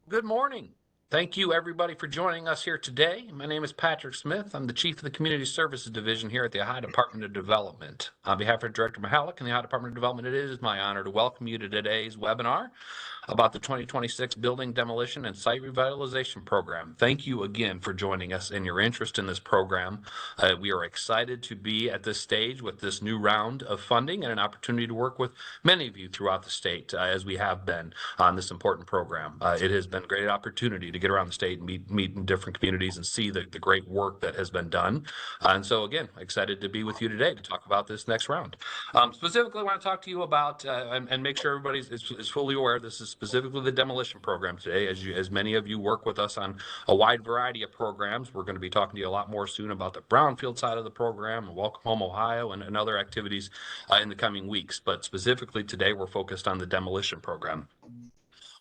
Good morning. Thank you, everybody, for joining us here today. My name is Patrick Smith. I'm the Chief of the Community Services Division here at the Ohio Department of Development. On behalf of Director Mahalik and the Ohio Department of Development, it is my honor to welcome you to today's webinar about the 2026 Building Demolition and Site Revitalization Program. Thank you again for joining us and your interest in this program. We are excited to be at this stage with this new round of funding and an opportunity to work with many of you throughout the state as we have been on this important program. It has been a great opportunity to get around the state and meet in different communities and see the great work that has been done. And so again, excited to be with you today to talk about this next round. Specifically, I want to talk to you about and make sure everybody is fully aware this is specifically the demolition program today. As many of you work with us on a wide variety of programs, we're going to be talking to you a lot more soon about the brownfield side of the program, and Welcome Home Ohio, and other activities in the coming weeks. But specifically today, we're focused on the demolition program.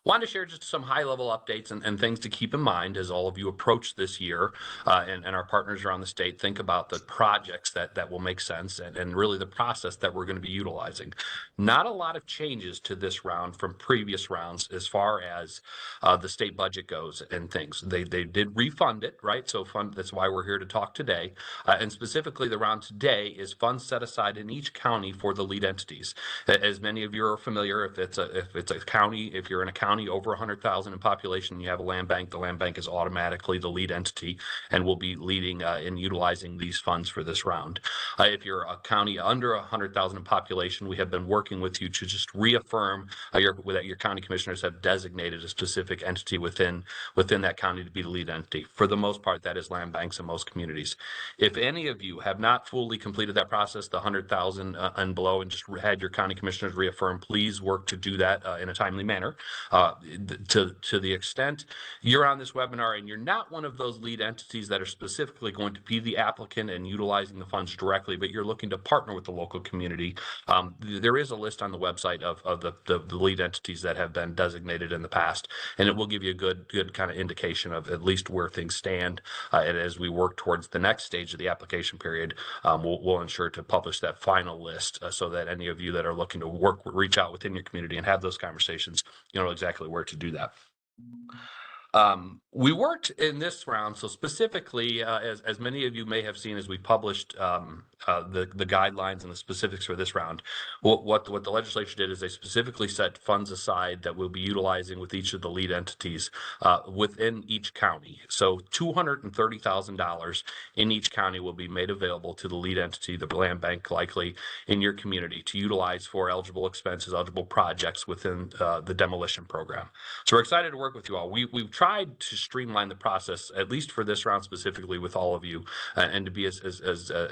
Wanted to share just some high-level updates and things to keep in mind as all of you approach this year and our partners around the state think about the projects that will make sense and really the process that we're going to be utilizing. Not a lot of changes to this round from previous rounds as far as the state budget goes and things. They did refund it, right? So that's why we're here to talk today. And specifically, the round today is funds set aside in each county for the lead entities. As many of you are familiar, if it's a county, if you're in a county over 100,000 in population, you have a land bank. The land bank is automatically the lead entity and will be leading in utilizing these funds for this round. If you're a county under 100,000 in population, we have been working with you to just reaffirm that your county commissioners have designated a specific entity within that county to be the lead entity. For the most part, that is land banks in most communities. If any of you have not fully completed that process, the 100,000 and below, and just had your county commissioners reaffirm, please work to do that in a timely manner. To the extent you're on this webinar and you're not one of those lead entities that are specifically going to be the applicant and utilizing the funds directly, but you're looking to partner with the local community, there is a list on the website of the lead entities that have been designated in the past, and it will give you a good kind of indication of at least where things stand. And as we work towards the next stage of the application period, we'll ensure to publish that final list so that any of you that are looking to reach out within your community and have those conversations, you know exactly where to do that. We worked in this round, so specifically, as many of you may have seen, as we published the guidelines and the specifics for this round, what the legislature did is they specifically set funds aside that we'll be utilizing with each of the lead entities within each county. So $230,000 in each county will be made available to the lead entity, the land bank likely in your community, to utilize for eligible expenses, eligible projects within the demolition program. So we're excited to work with you all. We've tried to streamline the process, at least for this round specifically, with all of you, and to be as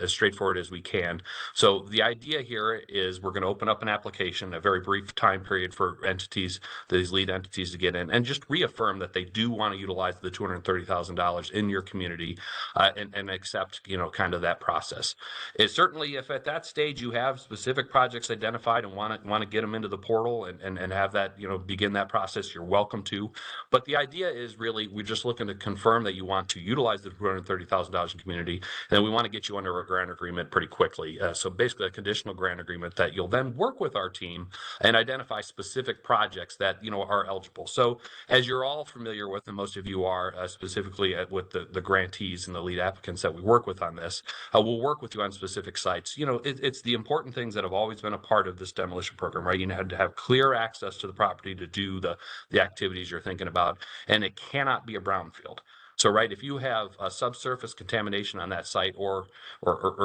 straightforward as we can. So the idea here is we're going to open up an application, a very brief time period for entities, these lead entities, to get in and just reaffirm that they do want to utilize the $230,000 in your community and accept, kind of that process. It's certainly, if at that stage you have specific projects identified and want to get them into the portal and have that, begin that process, you're welcome to. But the idea is really we're just looking to confirm that you want to utilize the $230,000 in community, and we want to get you under a grant agreement pretty quickly. So basically a conditional grant agreement that you'll then work with our team and identify specific projects that, are eligible. So as you're all familiar with, and most of you are specifically with the grantees and the lead applicants that we work with on this, we'll work with you on specific sites. It's the important things that have always been a part of this demolition program, right? You have to have clear access to the property to do the activities you're thinking about, and it cannot be a brownfield. So, right, if you have a subsurface contamination on that site or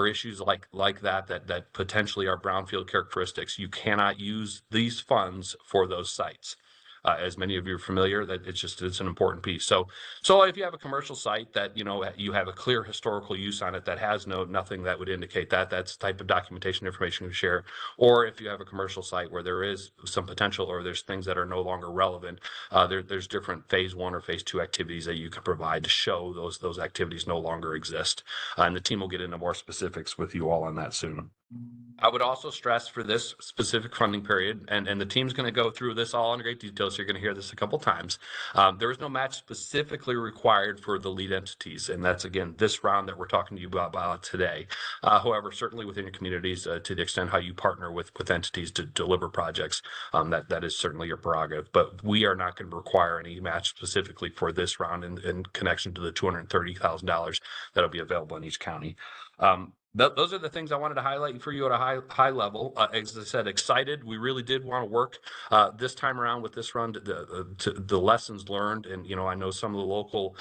issues like that potentially are brownfield characteristics, you cannot use these funds for those sites. As many of you are familiar, that it's an important piece. So if you have a commercial site that you have a clear historical use on it that has nothing that would indicate that's the type of documentation information we share, or if you have a commercial site where there is some potential or there's things that are no longer relevant, there's different phase 1 or phase 2 activities that you can provide to show those activities no longer exist, and the team will get into more specifics with you all on that soon. I would also stress for this specific funding period, and the team's going to go through this all in great detail, so you're going to hear this a couple times. There is no match specifically required for the lead entities, and that's, again, this round that we're talking to you about today. However, certainly within your communities, to the extent how you partner with entities to deliver projects, that is certainly your prerogative. But we are not going to require any match specifically for this round in connection to the $230,000 that'll be available in each county. Those are the things I wanted to highlight for you at a high level. As I said, excited. We really did want to work this time around with this run to the lessons learned. And, I know some of the local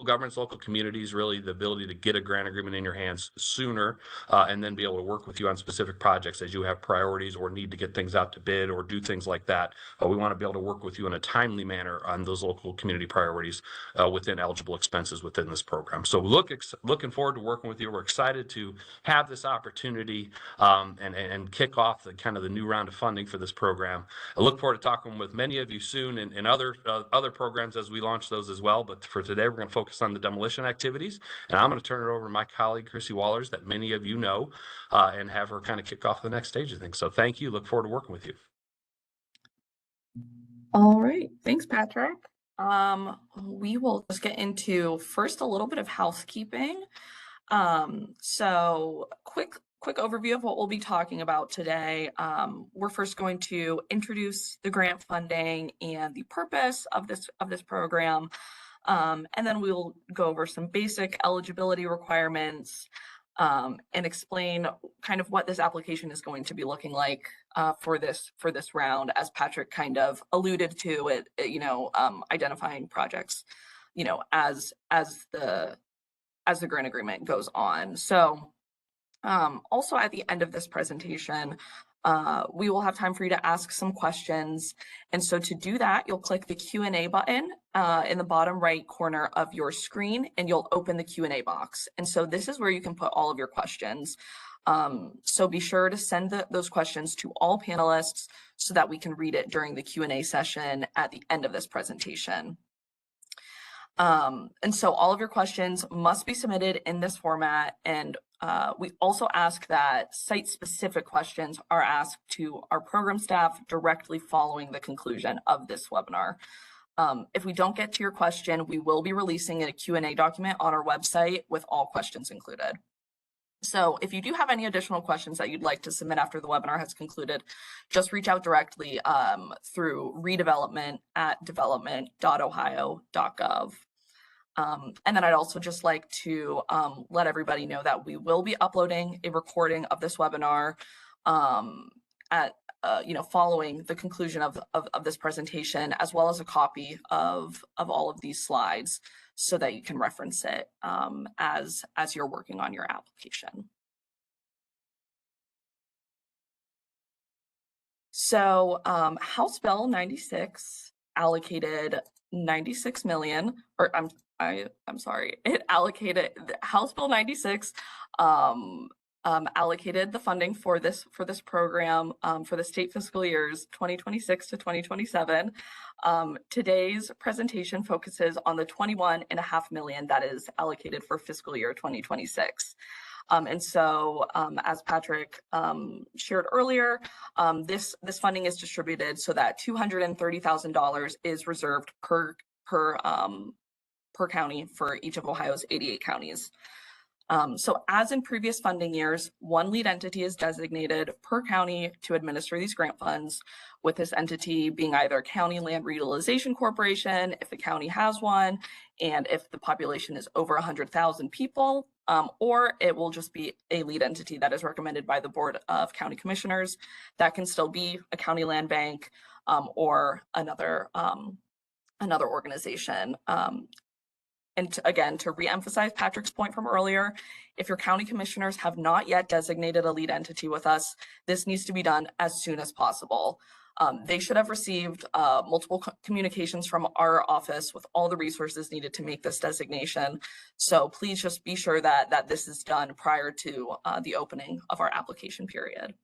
governments, local communities, really the ability to get a grant agreement in your hands sooner and then be able to work with you on specific projects as you have priorities or need to get things out to bid or do things like that. We want to be able to work with you in a timely manner on those local community priorities within eligible expenses within this program. So looking forward to working with you. We're excited to have this opportunity and kick off the kind of the new round of funding for this program. I look forward to talking with many of you soon in other programs as we launch those as well. But for today, we're going to focus on the demolition activities, and I'm going to turn it over to my colleague, Chrissy Wallers, that many of you know, and have her kind of kick off the next stage of things. So thank you. Look forward to working with you. All right. Thanks, Patrick. We will just get into first a little bit of housekeeping. So quick overview of what we'll be talking about today. We're first going to introduce the grant funding and the purpose of this program. And then we'll go over some basic eligibility requirements and explain kind of what this application is going to be looking like for this round, as Patrick kind of alluded to it, identifying projects, as the grant agreement goes on. So also at the end of this presentation, we will have time for you to ask some questions. And so to do that, you'll click the Q&A button in the bottom right corner of your screen, and you'll open the Q&A box. And so this is where you can put all of your questions. So be sure to send those questions to all panelists so that we can read it during the Q&A session at the end of this presentation. And so all of your questions must be submitted in this format. And we also ask that site-specific questions are asked to our program staff directly following the conclusion of this webinar. If we don't get to your question, we will be releasing a Q&A document on our website with all questions included. So if you do have any additional questions that you'd like to submit after the webinar has concluded, just reach out directly through redevelopment@development.ohio.gov. And then I'd also just like to let everybody know that we will be uploading a recording of this webinar following the conclusion of this presentation, as well as a copy of all of these slides, so that you can reference it as you're working on your application. So House Bill 96 allocated 96 million, or I'm sorry, it allocated, House Bill 96 allocated the funding for this program for the state fiscal years 2026 to 2027. Today's presentation focuses on the 21.5 million that is allocated for fiscal year 2026. And so, as Patrick shared earlier, this funding is distributed so that $230,000 is reserved per county for each of Ohio's 88 counties. So as in previous funding years, one lead entity is designated per county to administer these grant funds, with this entity being either County Land Revitalization Corporation, if the county has one, and if the population is over 100,000 people, or it will just be a lead entity that is recommended by the Board of County Commissioners. That can still be a county land bank or another organization. And again, to reemphasize Patrick's point from earlier, if your county commissioners have not yet designated a lead entity with us, this needs to be done as soon as possible. They should have received multiple communications from our office with all the resources needed to make this designation. So please just be sure that this is done prior to the opening of our application period.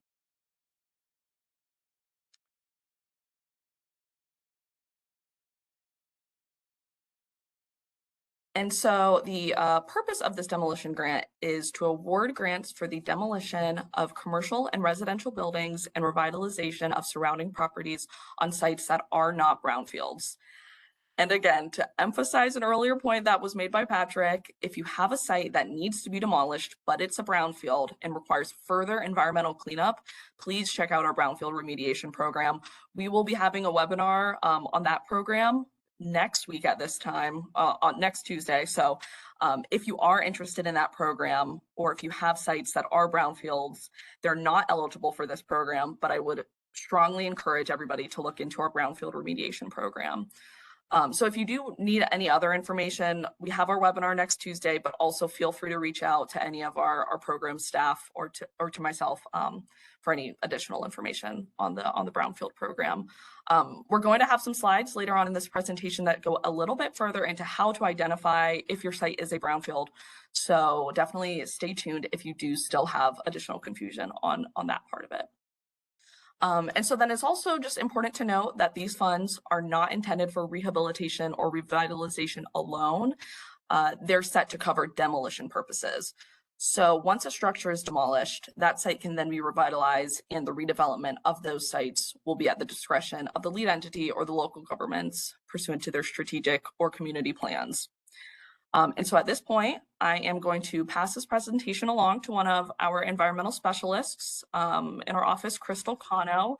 And so the purpose of this demolition grant is to award grants for the demolition of commercial and residential buildings and revitalization of surrounding properties on sites that are not brownfields. And again, to emphasize an earlier point that was made by Patrick, if you have a site that needs to be demolished, but it's a brownfield and requires further environmental cleanup, please check out our brownfield remediation program. We will be having a webinar on that program next week at this time, on next Tuesday. So if you are interested in that program, or if you have sites that are brownfields, they're not eligible for this program, but I would strongly encourage everybody to look into our brownfield remediation program. So if you do need any other information, we have our webinar next Tuesday, but also feel free to reach out to any of our program staff or to myself for any additional information on the brownfield program. We're going to have some slides later on in this presentation that go a little bit further into how to identify if your site is a brownfield. So definitely stay tuned if you do still have additional confusion on that part of it. And so then it's also just important to note that these funds are not intended for rehabilitation or revitalization alone. They're set to cover demolition purposes. So once a structure is demolished, that site can then be revitalized, and the redevelopment of those sites will be at the discretion of the lead entity or the local governments pursuant to their strategic or community plans. And so at this point, I am going to pass this presentation along to one of our environmental specialists in our office, Crystal Cano,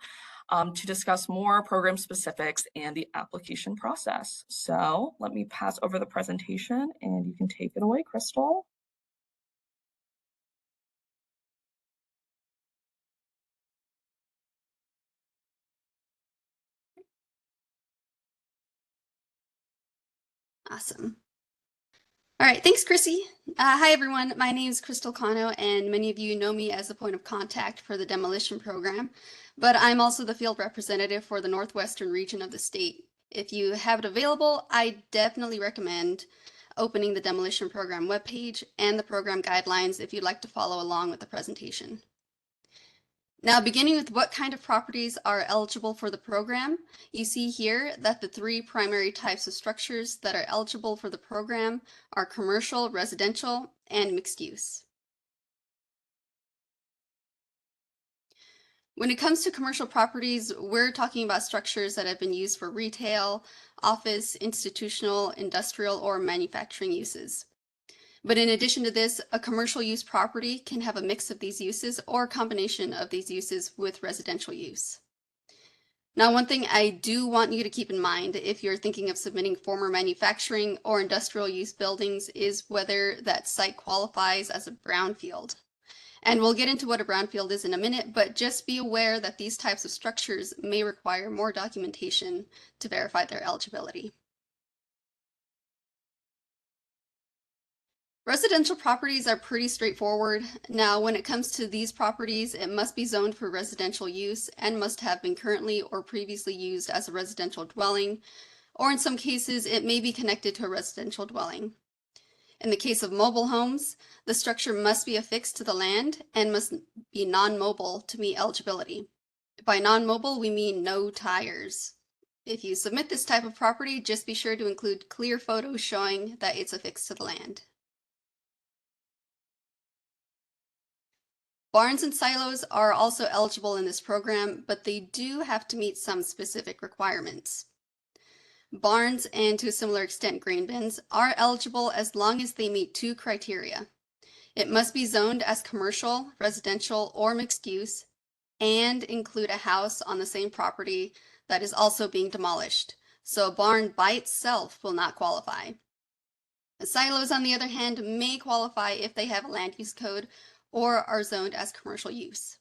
to discuss more program specifics and the application process. So let me pass over the presentation and you can take it away, Crystal. Awesome. All right, thanks, Chrissy. Hi, everyone. My name is Crystal Cano, and many of you know me as the point of contact for the demolition program, but I'm also the field representative for the Northwestern region of the state. If you have it available, I definitely recommend opening the demolition program webpage and the program guidelines if you'd like to follow along with the presentation. Now, beginning with what kind of properties are eligible for the program, you see here that the three primary types of structures that are eligible for the program are commercial, residential, and mixed use. When it comes to commercial properties, we're talking about structures that have been used for retail, office, institutional, industrial, or manufacturing uses. But in addition to this, a commercial use property can have a mix of these uses or a combination of these uses with residential use. Now, one thing I do want you to keep in mind if you're thinking of submitting former manufacturing or industrial use buildings is whether that site qualifies as a brownfield. And we'll get into what a brownfield is in a minute, but just be aware that these types of structures may require more documentation to verify their eligibility. Residential properties are pretty straightforward. Now, when it comes to these properties, it must be zoned for residential use and must have been currently or previously used as a residential dwelling, or in some cases, it may be connected to a residential dwelling. In the case of mobile homes, the structure must be affixed to the land and must be non-mobile to meet eligibility. By non-mobile, we mean no tires. If you submit this type of property, just be sure to include clear photos showing that it's affixed to the land. Barns and silos are also eligible in this program, but they do have to meet some specific requirements. Barns, and to a similar extent grain bins, are eligible as long as they meet two criteria. It must be zoned as commercial, residential, or mixed use, and include a house on the same property that is also being demolished. So a barn by itself will not qualify. Silos, on the other hand, may qualify if they have a land use code or are zoned as commercial use.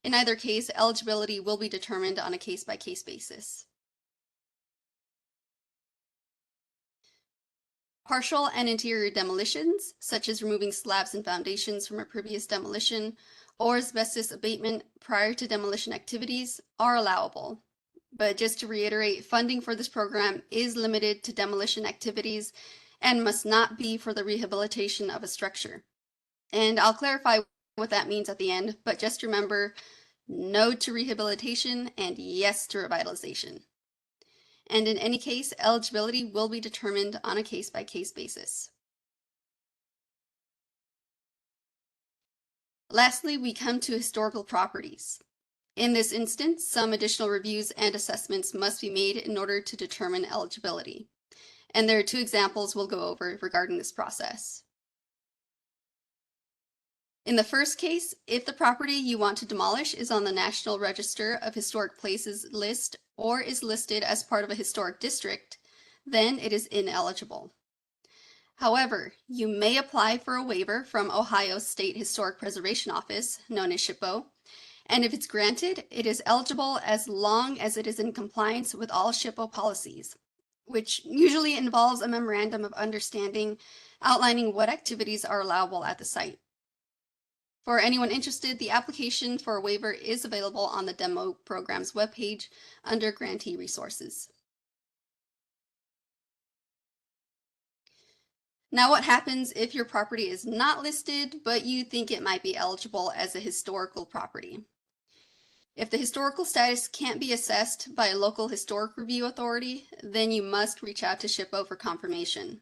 In either case, eligibility will be determined on a case-by-case basis. Partial and interior demolitions, such as removing slabs and foundations from a previous demolition, or asbestos abatement prior to demolition activities, are allowable. But just to reiterate, funding for this program is limited to demolition activities and must not be for the rehabilitation of a structure. And I'll clarify what that means at the end, but just remember, no to rehabilitation and yes to revitalization. and in any case, eligibility will be determined on a case-by-case basis. Lastly, we come to historical properties. In this instance, some additional reviews and assessments must be made in order to determine eligibility. And there are two examples we'll go over regarding this process. In the first case, if the property you want to demolish is on the National Register of Historic Places list or is listed as part of a historic district, then it is ineligible. However, you may apply for a waiver from Ohio State Historic Preservation Office, known as SHPO, and if it's granted, it is eligible as long as it is in compliance with all SHPO policies, which usually involves a memorandum of understanding outlining what activities are allowable at the site. For anyone interested, the application for a waiver is available on the demo program's webpage under grantee resources. Now, what happens if your property is not listed, but you think it might be eligible as a historical property? If the historical status can't be assessed by a local historic review authority, then you must reach out to SHPO for confirmation.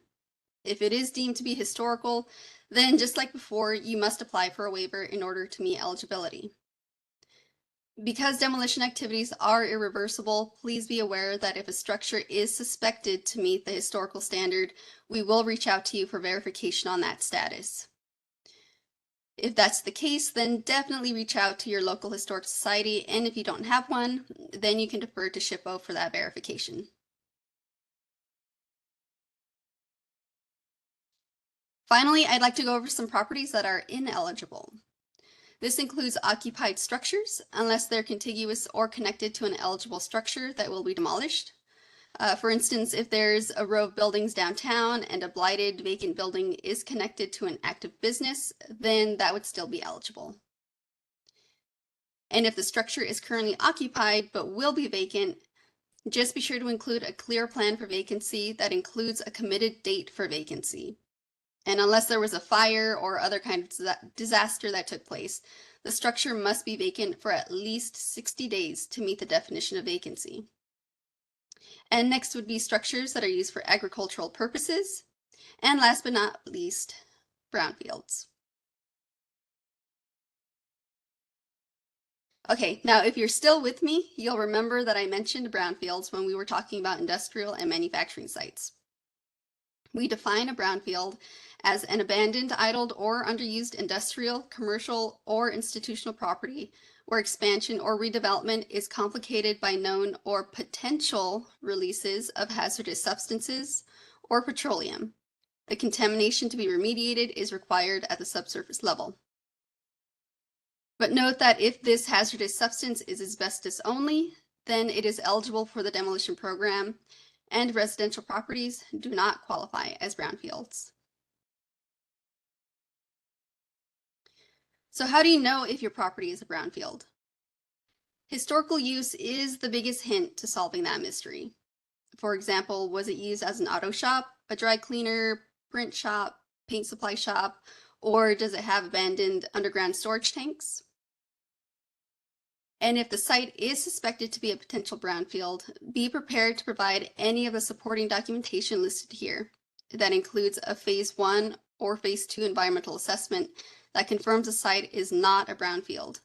If it is deemed to be historical, then just like before, you must apply for a waiver in order to meet eligibility. Because demolition activities are irreversible, please be aware that if a structure is suspected to meet the historical standard, we will reach out to you for verification on that status. If that's the case, then definitely reach out to your local historic society, and if you don't have one, then you can defer to SHPO for that verification. Finally, I'd like to go over some properties that are ineligible. This includes occupied structures, unless they're contiguous or connected to an eligible structure that will be demolished. For instance, if there's a row of buildings downtown and a blighted vacant building is connected to an active business, then that would still be eligible. And if the structure is currently occupied but will be vacant, just be sure to include a clear plan for vacancy that includes a committed date for vacancy. And unless there was a fire or other kind of disaster that took place, the structure must be vacant for at least 60 days to meet the definition of vacancy. And next would be structures that are used for agricultural purposes. And last but not least, brownfields. Okay, now if you're still with me, you'll remember that I mentioned brownfields when we were talking about industrial and manufacturing sites. We define a brownfield as an abandoned, idled, or underused industrial, commercial, or institutional property where expansion or redevelopment is complicated by known or potential releases of hazardous substances or petroleum. The contamination to be remediated is required at the subsurface level. But note that if this hazardous substance is asbestos only, then it is eligible for the demolition program, and residential properties do not qualify as brownfields. So how do you know if your property is a brownfield? Historical use is the biggest hint to solving that mystery. For example, was it used as an auto shop, a dry cleaner, print shop, paint supply shop, or does it have abandoned underground storage tanks? And if the site is suspected to be a potential brownfield, be prepared to provide any of the supporting documentation listed here. That includes a Phase 1 or Phase 2 environmental assessment that confirms the site is not a brownfield,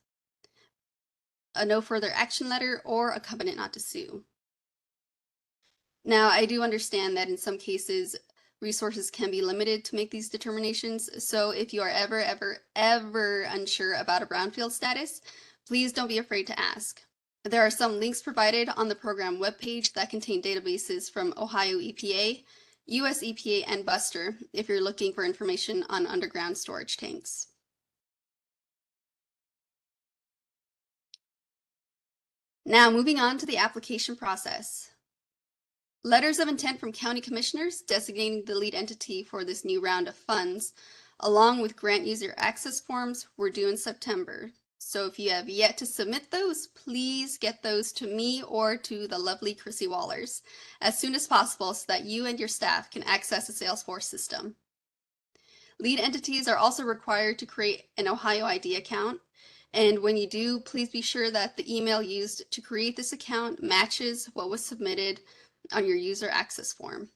a no further action letter, or a covenant not to sue. Now, I do understand that in some cases, resources can be limited to make these determinations, so if you are ever unsure about a brownfield status, please don't be afraid to ask. There are some links provided on the program webpage that contain databases from Ohio EPA, US EPA, and Buster if you're looking for information on underground storage tanks. Now, moving on to the application process. Letters of intent from county commissioners designating the lead entity for this new round of funds, along with grant user access forms, were due in September. So if you have yet to submit those, please get those to me or to the lovely Chrissy Wallers as soon as possible so that you and your staff can access the Salesforce system. Lead entities are also required to create an Ohio ID account. And when you do, please be sure that the email used to create this account matches what was submitted on your user access form.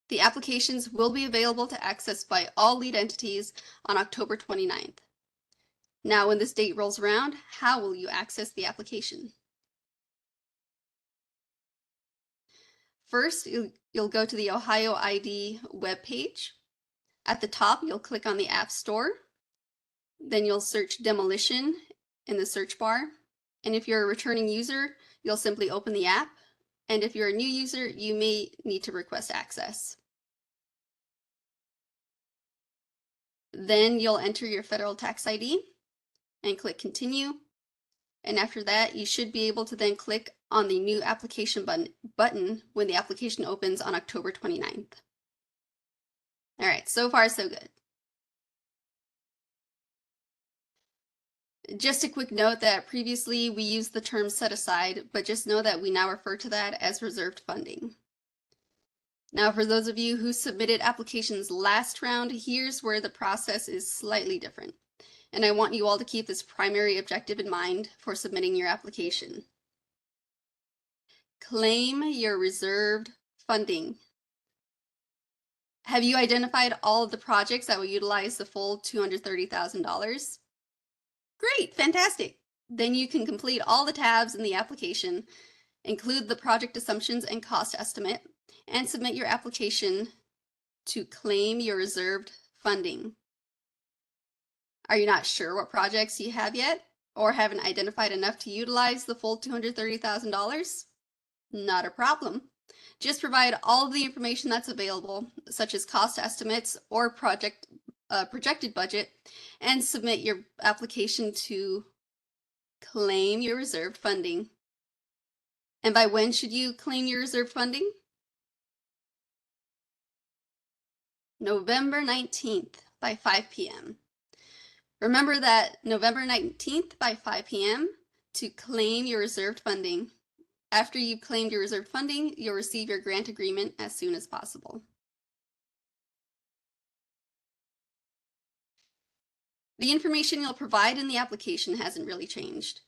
The applications will be available to access by all lead entities on October 29th. Now, when this date rolls around, how will you access the application? First, you'll go to the Ohio ID webpage. At the top, you'll click on the App Store. Then you'll search Demolition in the search bar. And if you're a returning user, you'll simply open the app. And if you're a new user, you may need to request access. Then you'll enter your federal tax ID and click Continue. And after that, you should be able to then click on the New Application button when the application opens on October 29th. All right, so far so good. Just a quick note that previously we used the term set aside, but just know that we now refer to that as reserved funding. Now, for those of you who submitted applications last round, here's where the process is slightly different. And I want you all to keep this primary objective in mind for submitting your application. Claim your reserved funding. Have you identified all of the projects that will utilize the full $230,000? Great, fantastic. Then you can complete all the tabs in the application, include the project assumptions and cost estimate, and submit your application to claim your reserved funding. Are you not sure what projects you have yet, or haven't identified enough to utilize the full $230,000? Not a problem. Just provide all of the information that's available, such as cost estimates or projected budget, and submit your application to claim your reserved funding. And by when should you claim your reserved funding? November 19th by 5 p.m. Remember that November 19th by 5 p.m. to claim your reserved funding. After you've claimed your reserved funding, you'll receive your grant agreement as soon as possible. The information you'll provide in the application hasn't really changed.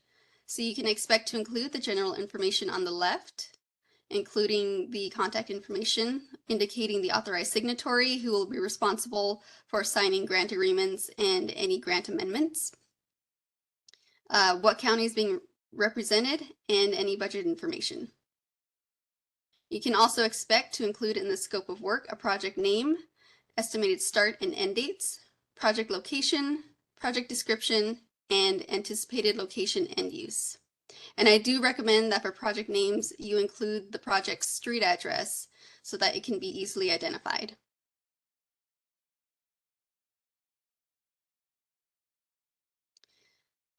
So you can expect to include the general information on the left, including the contact information, indicating the authorized signatory who will be responsible for signing grant agreements and any grant amendments, what county is being represented, and any budget information. You can also expect to include in the scope of work a project name, estimated start and end dates, project location, project description, and anticipated location and use. And I do recommend that for project names, you include the project's street address so that it can be easily identified.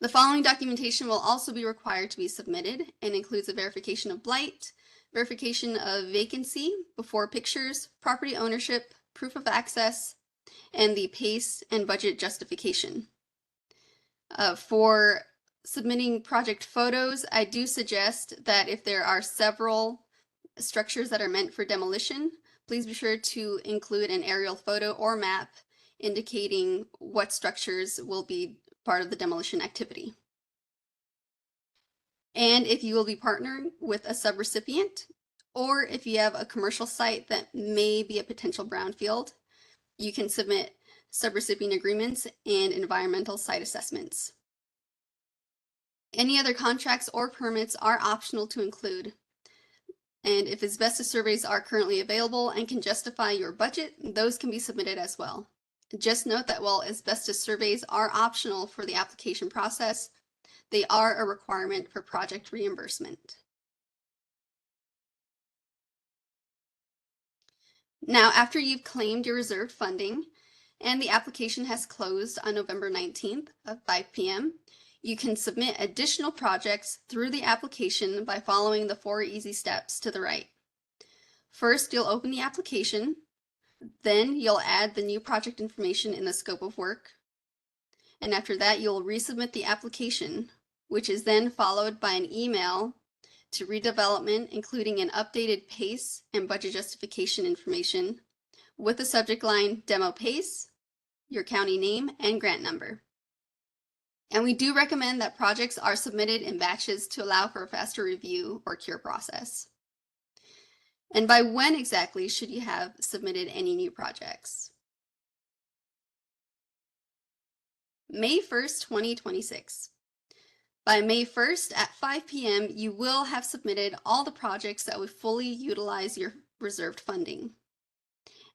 The following documentation will also be required to be submitted and includes a verification of blight, verification of vacancy before pictures, property ownership, proof of access, and the PACE and budget justification. For submitting project photos, I do suggest that if there are several structures that are meant for demolition, please be sure to include an aerial photo or map indicating what structures will be part of the demolition activity. And if you will be partnering with a subrecipient, or if you have a commercial site that may be a potential brownfield, you can submit subrecipient agreements and environmental site assessments. Any other contracts or permits are optional to include. And if asbestos surveys are currently available and can justify your budget, those can be submitted as well. Just note that while asbestos surveys are optional for the application process, they are a requirement for project reimbursement. Now, after you've claimed your reserved funding and the application has closed on November 19th at 5 p.m., you can submit additional projects through the application by following the 4 easy steps to the right. First, you'll open the application. Then you'll add the new project information in the scope of work. And after that, you'll resubmit the application, which is then followed by an email to redevelopment, including an updated PACE and budget justification information with the subject line Demo PACE, your county name, and grant number. And we do recommend that projects are submitted in batches to allow for a faster review or cure process. And by when exactly should you have submitted any new projects? May 1st, 2026. By May 1st at 5 p.m., you will have submitted all the projects that would fully utilize your reserved funding.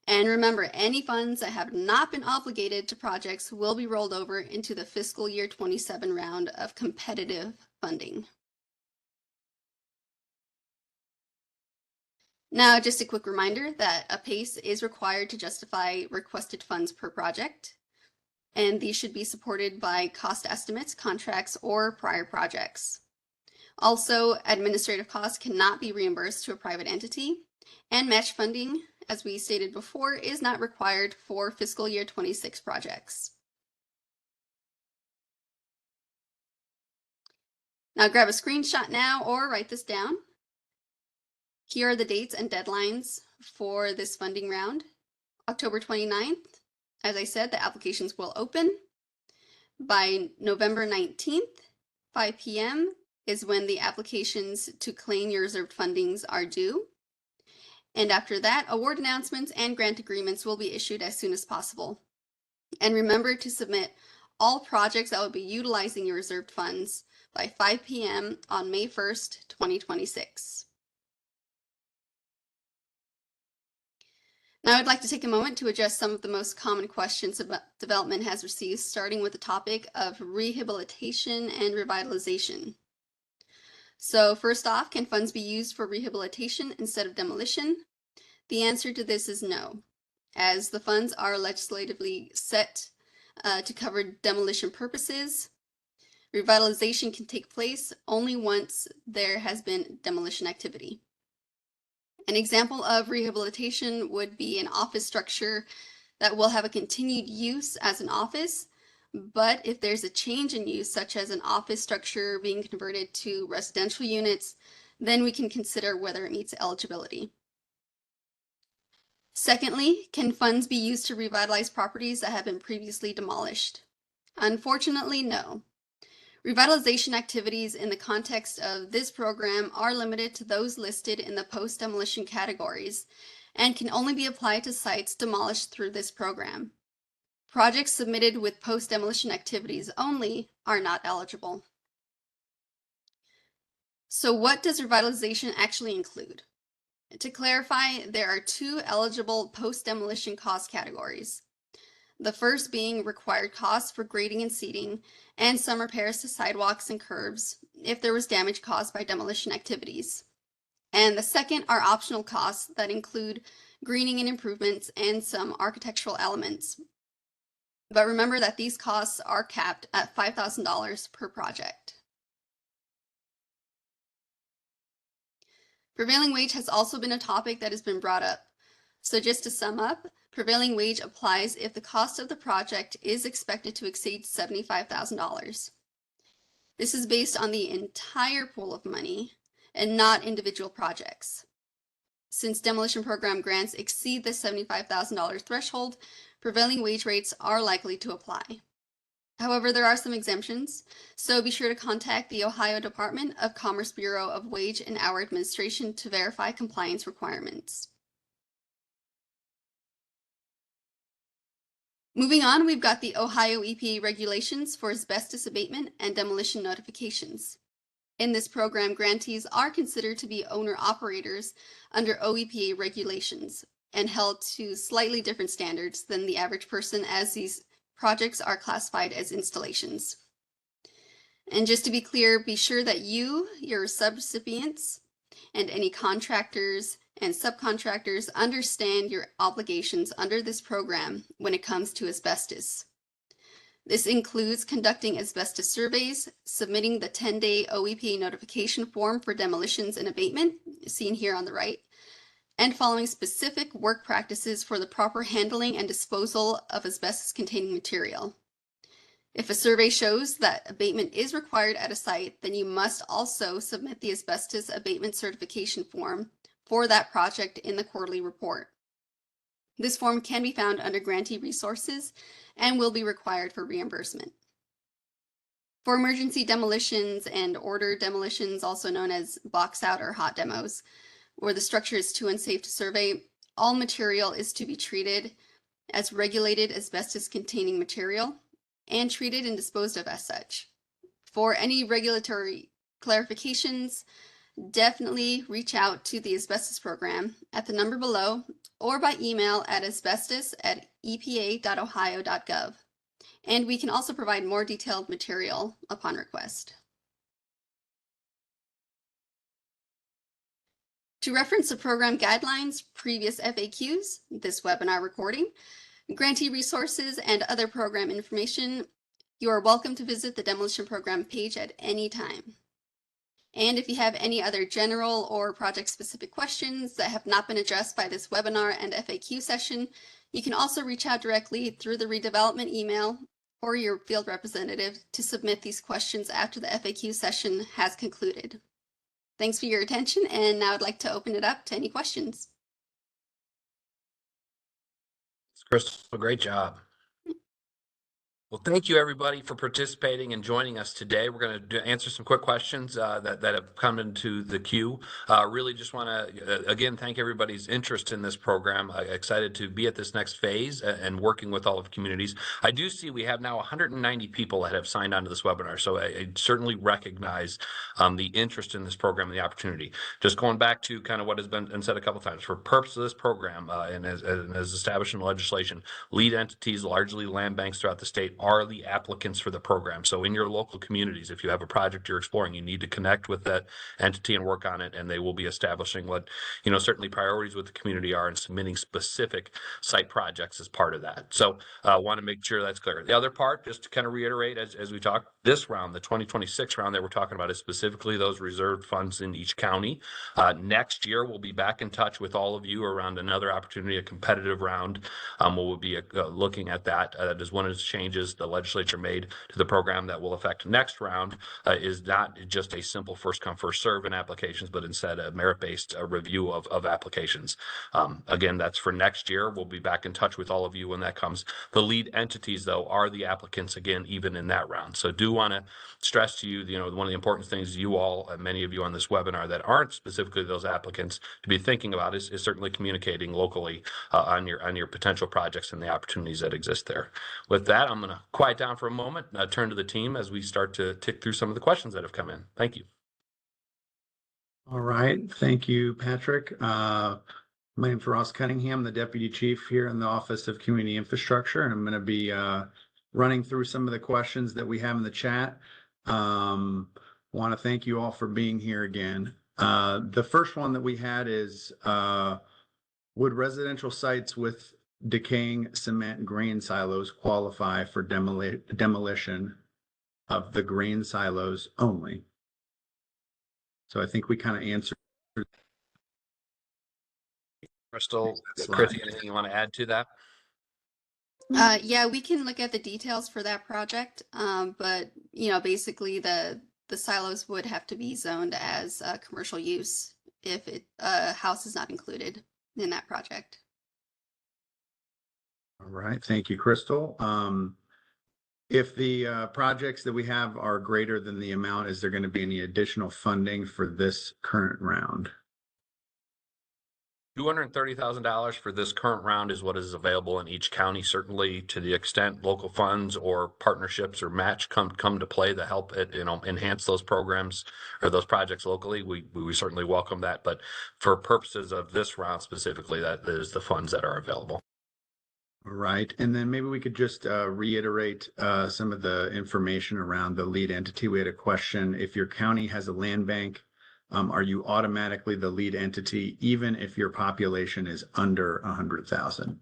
And remember, any funds that have not been obligated to projects will be rolled over into the fiscal year 27 round of competitive funding. Now, just a quick reminder that a PACE is required to justify requested funds per project, and these should be supported by cost estimates, contracts, or prior projects. Also, administrative costs cannot be reimbursed to a private entity, and match funding, as we stated before, is not required for fiscal year 26 projects. Now grab a screenshot now or write this down. Here are the dates and deadlines for this funding round. October 29th, as I said, the applications will open. By November 19th, 5 p.m. is when the applications to claim your reserved fundings are due. And after that, award announcements and grant agreements will be issued as soon as possible. And remember to submit all projects that will be utilizing your reserved funds by 5 p.m. on May 1st, 2026. Now I'd like to take a moment to address some of the most common questions about development has received, starting with the topic of rehabilitation and revitalization. So first off, can funds be used for rehabilitation instead of demolition? The answer to this is no, as the funds are legislatively set to cover demolition purposes. Revitalization can take place only once there has been demolition activity. An example of rehabilitation would be an office structure that will have a continued use as an office, but if there's a change in use, such as an office structure being converted to residential units, then we can consider whether it meets eligibility. Secondly, can funds be used to revitalize properties that have been previously demolished? Unfortunately, no. Revitalization activities in the context of this program are limited to those listed in the post-demolition categories and can only be applied to sites demolished through this program. Projects submitted with post-demolition activities only are not eligible. So what does revitalization actually include? To clarify, there are two eligible post-demolition cost categories. The first being required costs for grading and seeding, and some repairs to sidewalks and curbs if there was damage caused by demolition activities. And the second are optional costs that include greening and improvements and some architectural elements. But remember that these costs are capped at $5,000 per project. Prevailing wage has also been a topic that has been brought up. So just to sum up, prevailing wage applies if the cost of the project is expected to exceed $75,000. This is based on the entire pool of money and not individual projects. Since demolition program grants exceed the $75,000 threshold, prevailing wage rates are likely to apply. However, there are some exemptions, so be sure to contact the Ohio Department of Commerce Bureau of Wage and Hour Administration to verify compliance requirements. Moving on, we've got the Ohio EPA regulations for asbestos abatement and demolition notifications. In this program, grantees are considered to be owner-operators under OEPA regulations and held to slightly different standards than the average person, as these projects are classified as installations. And just to be clear, be sure that you, your subrecipients, and any contractors and subcontractors understand your obligations under this program when it comes to asbestos. This includes conducting asbestos surveys, submitting the 10-day OEPA notification form for demolitions and abatement, seen here on the right, and following specific work practices for the proper handling and disposal of asbestos-containing material. If a survey shows that abatement is required at a site, then you must also submit the asbestos abatement certification form for that project in the quarterly report. This form can be found under grantee resources and will be required for reimbursement. For emergency demolitions and order demolitions, also known as box out or hot demos, or the structure is too unsafe to survey, all material is to be treated as regulated asbestos-containing material and treated and disposed of as such. For any regulatory clarifications, definitely reach out to the asbestos program at the number below or by email at asbestos@epa.ohio.gov. And we can also provide more detailed material upon request. To reference the program guidelines, previous FAQs, this webinar recording, grantee resources, and other program information, you are welcome to visit the Demolition Program page at any time. And if you have any other general or project-specific questions that have not been addressed by this webinar and FAQ session, you can also reach out directly through the redevelopment email or your field representative to submit these questions after the FAQ session has concluded. Thanks for your attention, and now I'd like to open it up to any questions. Crystal, great job. Well, thank you everybody for participating and joining us today. We're going to answer some quick questions that have come into the queue. Really just want to, again, thank everybody's interest in this program. Excited to be at this next phase and working with all of the communities. I do see we have now 190 people that have signed on to this webinar, so I certainly recognize the interest in this program and the opportunity. Just going back to kind of what has been said a couple of times, for purpose of this program and as established in legislation, lead entities, largely land banks throughout the state, are the applicants for the program. So in your local communities, if you have a project you're exploring, you need to connect with that entity and work on it, and they will be establishing what, certainly priorities with the community are and submitting specific site projects as part of that. So want to make sure that's clear. The other part, just to kind of reiterate, as we talk, this round, the 2026 round that we're talking about, is specifically those reserved funds in each county. Next year, we'll be back in touch with all of you around another opportunity, a competitive round. We'll be looking at that. That is one of the changes the legislature made to the program that will affect next round. Is not just a simple first come first serve in applications, but instead a merit-based review of applications. Again, that's for next year. We'll be back in touch with all of you when that comes. The lead entities, though, are the applicants, again, even in that round. So do want to stress to you, one of the important things you all, many of you on this webinar that aren't specifically those applicants, to be thinking about is certainly communicating locally on your potential projects and the opportunities that exist there. With that, I'm going to quiet down for a moment and turn to the team as we start to tick through some of the questions that have come in. Thank you. All right. Thank you, Patrick. My name is Ross Cunningham, the Deputy Chief here in the Office of Community Infrastructure, and I'm going to be running through some of the questions that we have in the chat. Want to thank you all for being here again. The first one that we had is, would residential sites with decaying cement grain silos qualify for demolition of the grain silos only? So I think we kind of answered. Crystal, Chris, anything you want to add to that? Yeah, we can look at the details for that project, but basically the silos would have to be zoned as commercial use if a house is not included in that project. All right, thank you, Crystal. If the projects that we have are greater than the amount, is there going to be any additional funding for this current round? $230,000 for this current round is what is available in each county. Certainly, to the extent local funds or partnerships or match come to play to help it, enhance those programs or those projects locally, we certainly welcome that. But for purposes of this round specifically, that is the funds that are available. All right, and then maybe we could just reiterate some of the information around the lead entity. We had a question: if your county has a land bank, are you automatically the lead entity even if your population is under 100,000?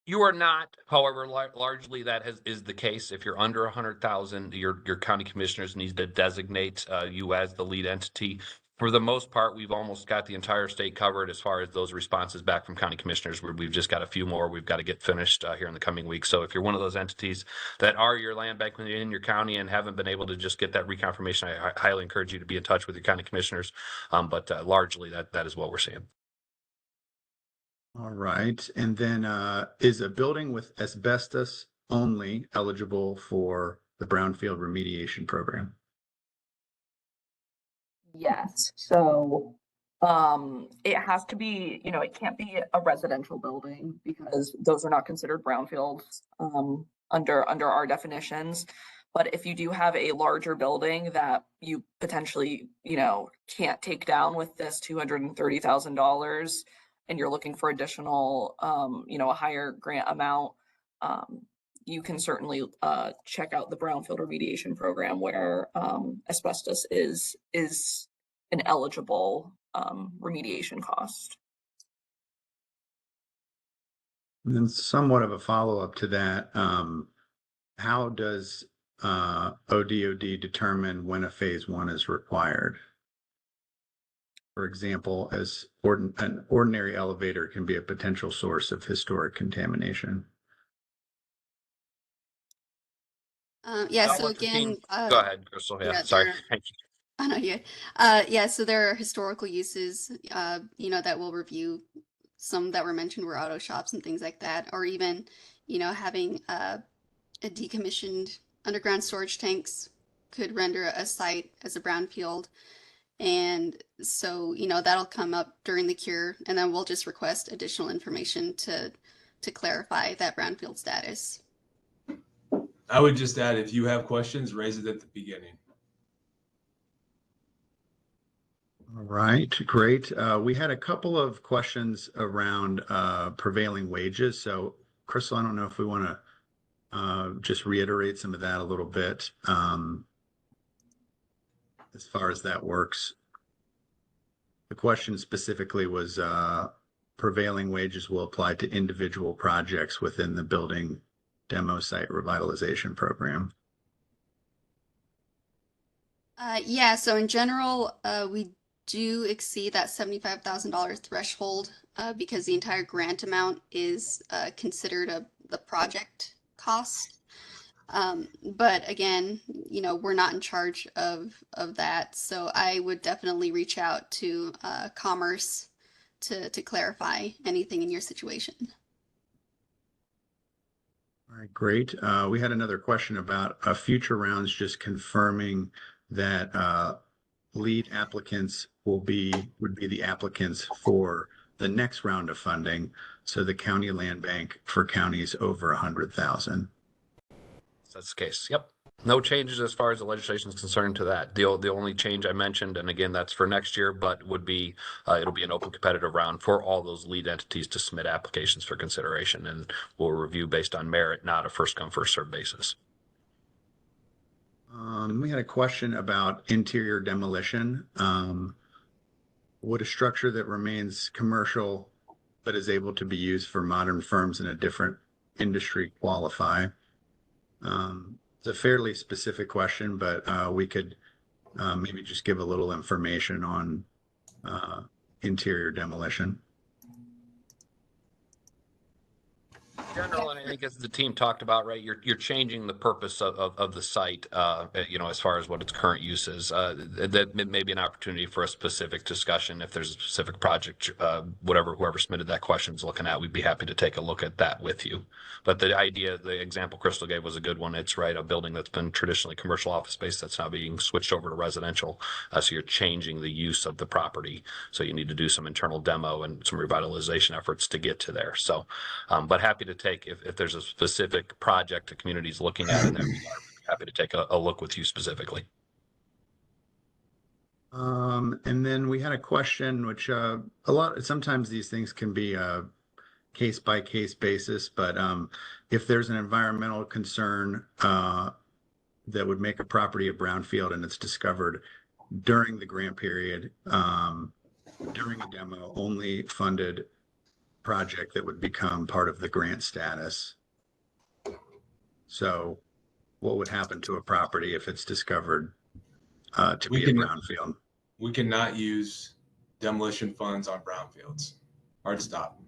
You are not. However, largely that is the case. If you're under 100,000, your county commissioners need to designate you as the lead entity. For the most part, we've almost got the entire state covered as far as those responses back from county commissioners. We've just got a few more we've got to get finished here in the coming weeks. So if you're one of those entities that are your land bank in your county and haven't been able to just get that reconfirmation, I highly encourage you to be in touch with your county commissioners. But largely that is what we're seeing. All right, and then is a building with asbestos only eligible for the brownfield remediation program? Yes. So It has to be, it can't be a residential building because those are not considered brownfields, under our definitions. But if you do have a larger building that you potentially, can't take down with this $230,000 and you're looking for additional, a higher grant amount, you can certainly check out the brownfield remediation program where asbestos is an eligible remediation cost. And then somewhat of a follow-up to that, how does ODOD determine when a phase one is required? For example, as an ordinary elevator can be a potential source of historic contamination. Yeah, I'll so let the team- again, Go ahead, Crystal. you Yeah, know, sorry. there, Thank you. I know you. Yeah, so there are historical uses, that will review. Some that were mentioned were auto shops and things like that, or even, having a decommissioned underground storage tanks could render a site as a brownfield. And so, that'll come up during the cure, and then we'll just request additional information to clarify that brownfield status. I would just add, if you have questions, raise it at the beginning. All right, great. We had a couple of questions around prevailing wages. So, Crystal, I don't know if we want to just reiterate some of that a little bit as far as that works. The question specifically was prevailing wages will apply to individual projects within the building demo site revitalization program. Yeah, so in general, we do exceed that $75,000 threshold because the entire grant amount is considered the project cost. But again, we're not in charge of that, so I would definitely reach out to Commerce to clarify anything in your situation. All right, great. We had another question about future rounds, just confirming that lead applicants would be the applicants for the next round of funding. So the county land bank for counties over 100,000. That's the case. Yep. No changes as far as the legislation is concerned to that. The only change I mentioned, and again, that's for next year, but would be it'll be an open competitive round for all those lead entities to submit applications for consideration, and we'll review based on merit, not a first come first served basis. We had a question about interior demolition. Would a structure that remains commercial but is able to be used for modern firms in a different industry qualify? It's a fairly specific question, but we could maybe just give a little information on interior demolition. General, and I think as the team talked about, right, you're changing the purpose of the site, as far as what its current use is. That may be an opportunity for a specific discussion. If there's a specific project, whoever submitted that question is looking at, we'd be happy to take a look at that with you. But the idea, the example Crystal gave was a good one. It's right, a building that's been traditionally commercial office space that's now being switched over to residential. So you're changing the use of the property. So you need to do some internal demo and some revitalization efforts to get to there. So, but happy to take if there's a specific project the community's looking at in that regard, happy to take a look with you specifically. And then we had a question, which sometimes these things can be a case by case basis, but if there's an environmental concern that would make a property a brownfield and it's discovered during the grant period, during a demo only funded project that would become part of the grant status. So what would happen to a property if it's discovered to be a brownfield? We cannot use demolition funds on brownfields. Hard stop.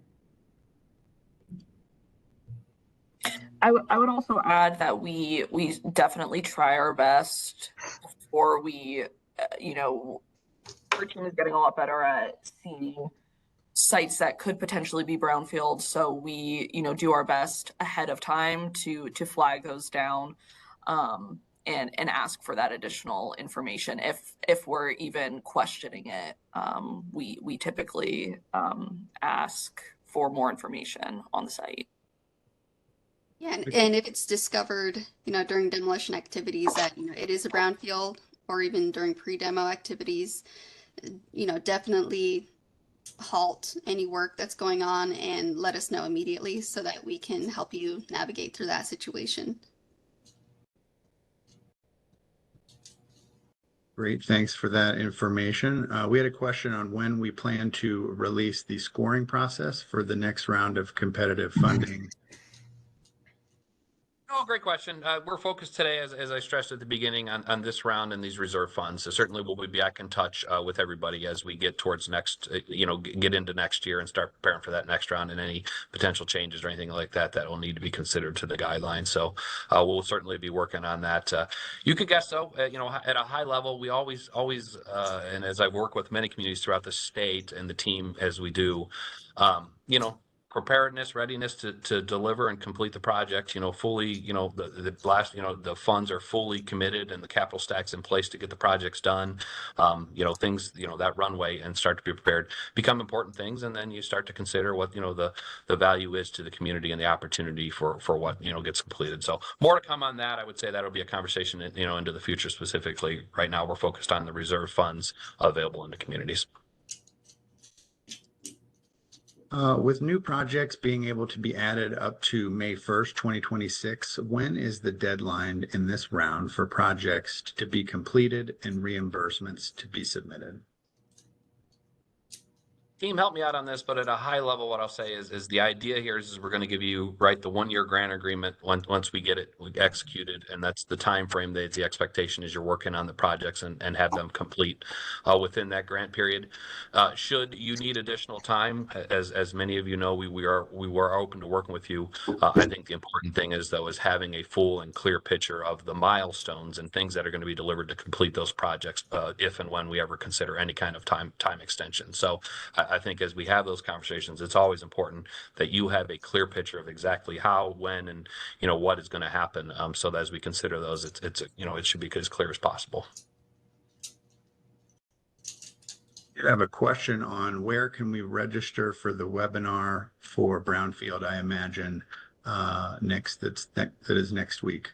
I would also add that we definitely try our best before we, our team is getting a lot better at seeing sites that could potentially be brownfield. So we, do our best ahead of time to flag those down. and ask for that additional information if we're even questioning it. We typically ask for more information on the site. Yeah, and if it's discovered, during demolition activities that, it is a brownfield, or even during pre-demo activities, definitely halt any work that's going on and let us know immediately so that we can help you navigate through that situation. Great, thanks for that information. We had a question on when we plan to release the scoring process for the next round of competitive funding. Oh, great question. We're focused today, as I stressed at the beginning, on this round and these reserve funds. So certainly we'll be back in touch with everybody as we get towards next, get into next year and start preparing for that next round, and any potential changes or anything like that that will need to be considered to the guidelines. So we'll certainly be working on that. You could guess, though, at a high level, we always, and as I work with many communities throughout the state and the team as we do, preparedness, readiness to deliver and complete the project, fully, the funds are fully committed and the capital stack's in place to get the projects done. Things, that runway and start to be prepared become important things. And then you start to consider what, the value is to the community and the opportunity for what, gets completed. So more to come on that. I would say that'll be a conversation, into the future specifically. Right now, we're focused on the reserve funds available in the communities. With new projects being able to be added up to May 1st, 2026, when is the deadline in this round for projects to be completed and reimbursements to be submitted? Team, help me out on this, but at a high level, what I'll say is the idea here is we're going to give you the 1-year grant agreement once we get it executed, and that's the time frame that the expectation is you're working on the projects and have them complete within that grant period. Should you need additional time, as many of you know, we were open to working with you. I think the important thing is having a full and clear picture of the milestones and things that are going to be delivered to complete those projects, if and when we ever consider any kind of time extension. So I think as we have those conversations, it's always important that you have a clear picture of exactly how, when, and what is going to happen. So that as we consider those, it should be as clear as possible. I have a question on where can we register for the webinar for Brownfield. I imagine that is next week.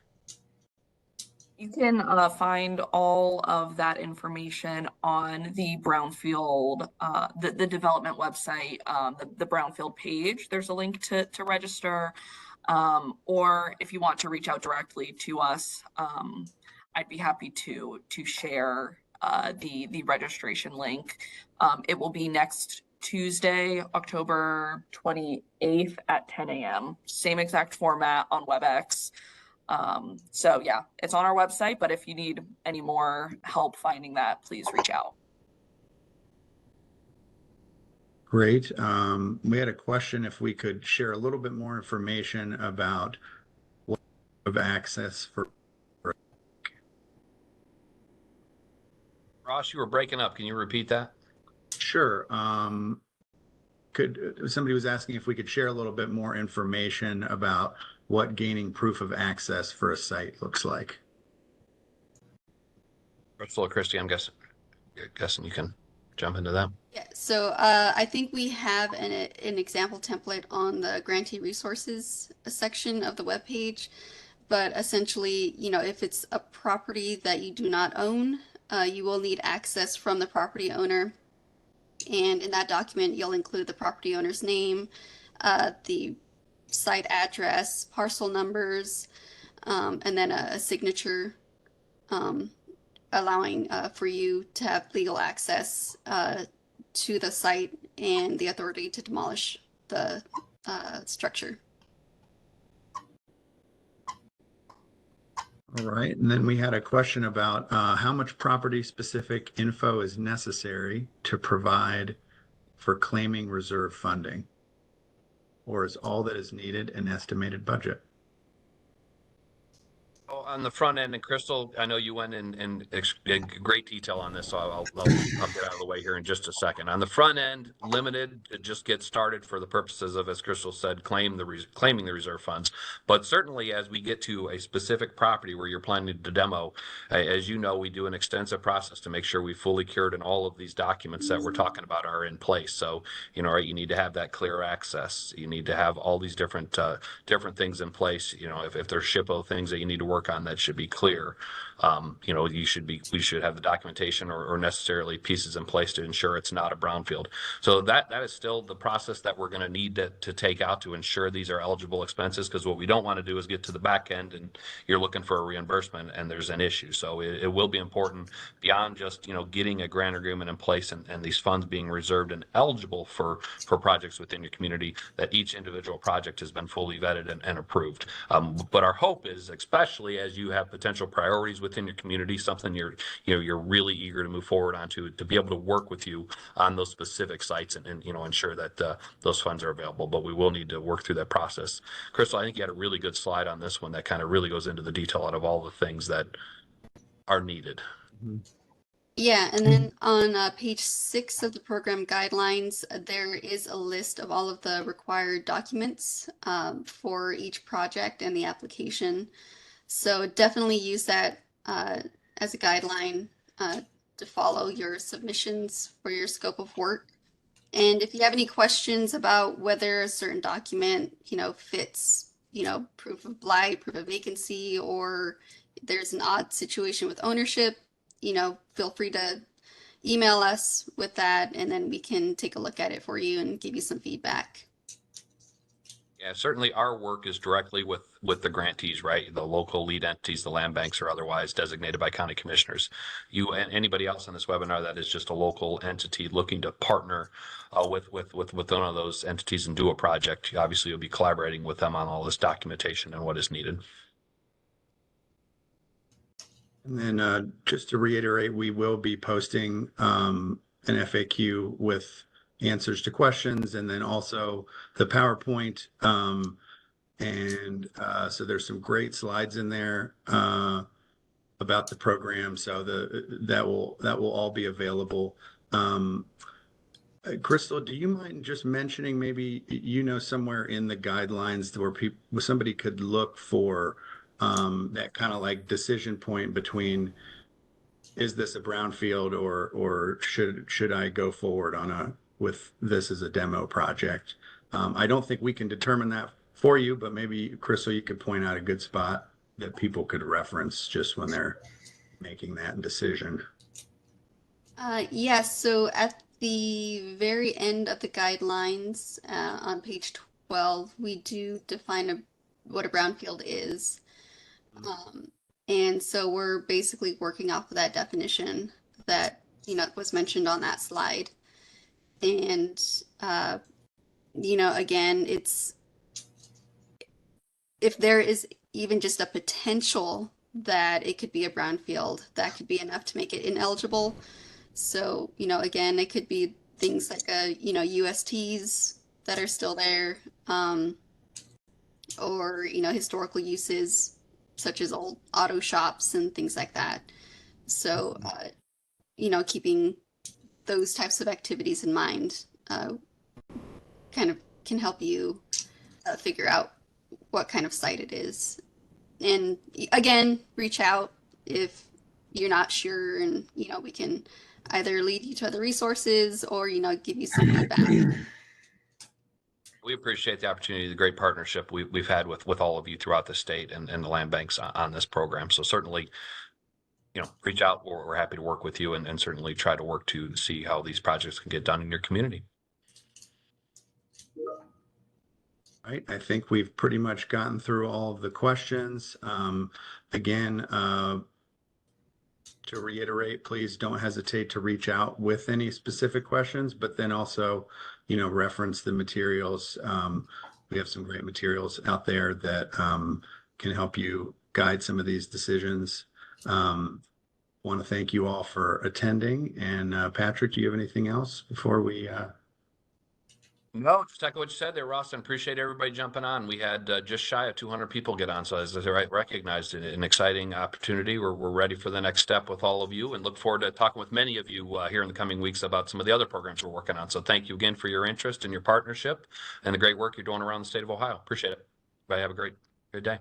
You can find all of that information on the Brownfield, the development website, the Brownfield page. There's a link to register, or if you want to reach out directly to us, I'd be happy to share the registration link. It will be next Tuesday, October 28th at 10 a.m. Same exact format on WebEx. So yeah, it's on our website, but if you need any more help finding that, please reach out. Great. We had a question if we could share a little bit more information about what of access for. Ross, you were breaking up. Can you repeat that? Sure. Somebody was asking if we could share a little bit more information about what gaining proof of access for a site looks like. Crystal or Christy, I'm guessing you can jump into that. Yeah, so I think we have an example template on the grantee resources section of the webpage, but essentially, if it's a property that you do not own, you will need access from the property owner. And in that document, you'll include the property owner's name, the site address, parcel numbers, and then a signature allowing for you to have legal access to the site and the authority to demolish the structure. All right. And then we had a question about how much property-specific info is necessary to provide for claiming reserve funding, or is all that is needed an estimated budget? Oh, on the front end, and Crystal, I know you went in great detail on this, so I'll get out of the way here in just a second. On the front end, limited, it just gets started for the purposes of, as Crystal said, claiming the reserve funds. But certainly, as we get to a specific property where you're planning to demo, as you know, we do an extensive process to make sure we fully cured and all of these documents that we're talking about are in place. So, you know, right, you need to have that clear access. You need to have all these different things in place. You know, if there's SHPO things that you need to work on, that should be clear. You know, we should have the documentation or necessarily pieces in place to ensure it's not a brownfield. So that is still the process that we're going to need to take out to ensure these are eligible expenses, because what we don't want to do is get to the back end and you're looking for a reimbursement and there's an issue. So it will be important beyond just, you know, getting a grant agreement in place and these funds being reserved and eligible for projects within your community, that each individual project has been fully vetted and approved. But our hope is, especially as you have potential priorities within your community, something you're really eager to move forward onto, to be able to work with you on those specific sites and you know, ensure that those funds are available. But we will need to work through that process. Crystal, I think you had a really good slide on this one that kind of really goes into the detail out of all the things that are needed. Yeah, and then on page 6 of the program guidelines, there is a list of all of the required documents for each project and the application. So definitely use that as a guideline to follow your submissions for your scope of work. And if you have any questions about whether a certain document, you know, fits, you know, proof of blight, proof of vacancy, or there's an odd situation with ownership, you know, feel free to email us with that, and then we can take a look at it for you and give you some feedback. Yeah, certainly our work is directly with the grantees, right? The local lead entities, the land banks or otherwise designated by county commissioners. You and anybody else on this webinar that is just a local entity looking to partner with one of those entities and do a project, obviously you'll be collaborating with them on all this documentation and what is needed. And then just to reiterate, we will be posting an FAQ with answers to questions, and then also the PowerPoint. So there's some great slides in there about the program. So that will all be available. Crystal, do you mind just mentioning, maybe, you know, somewhere in the guidelines where somebody could look for that kind of like decision point between, is this a brownfield or should I go forward with this as a demo project? I don't think we can determine that for you, but maybe, Crystal, you could point out a good spot that people could reference just when they're making that decision. Yes, so at the very end of the guidelines on page 12, we do define what a brownfield is. And so we're basically working off of that definition that, you know, was mentioned on that slide. And, you know, again, if there is even just a potential that it could be a brownfield, that could be enough to make it ineligible. So, you know, again, it could be things like you know, USTs that are still there, or, you know, historical uses such as old auto shops and things like that. So, you know, keeping those types of activities in mind kind of can help you figure out what kind of site it is. And again, reach out if you're not sure, and, you know, we can either lead you to other resources or, you know, give you some feedback. We appreciate the opportunity, the great partnership we've had with all of you throughout the state and the land banks on this program. So certainly, you know, reach out. We're happy to work with you and certainly try to work to see how these projects can get done in your community. Right. I think we've pretty much gotten through all of the questions. Again, to reiterate, please don't hesitate to reach out with any specific questions, but then also, you know, reference the materials. We have some great materials out there that can help you guide some of these decisions. Want to thank you all for attending. And Patrick, do you have anything else before we? No, just echo what you said there, Ross, and appreciate everybody jumping on. We had just shy of 200 people get on, so as I recognized it, an exciting opportunity. We're ready for the next step with all of you and look forward to talking with many of you here in the coming weeks about some of the other programs we're working on. So thank you again for your interest and your partnership and the great work you're doing around the state of Ohio. Appreciate it. Everybody have a great day.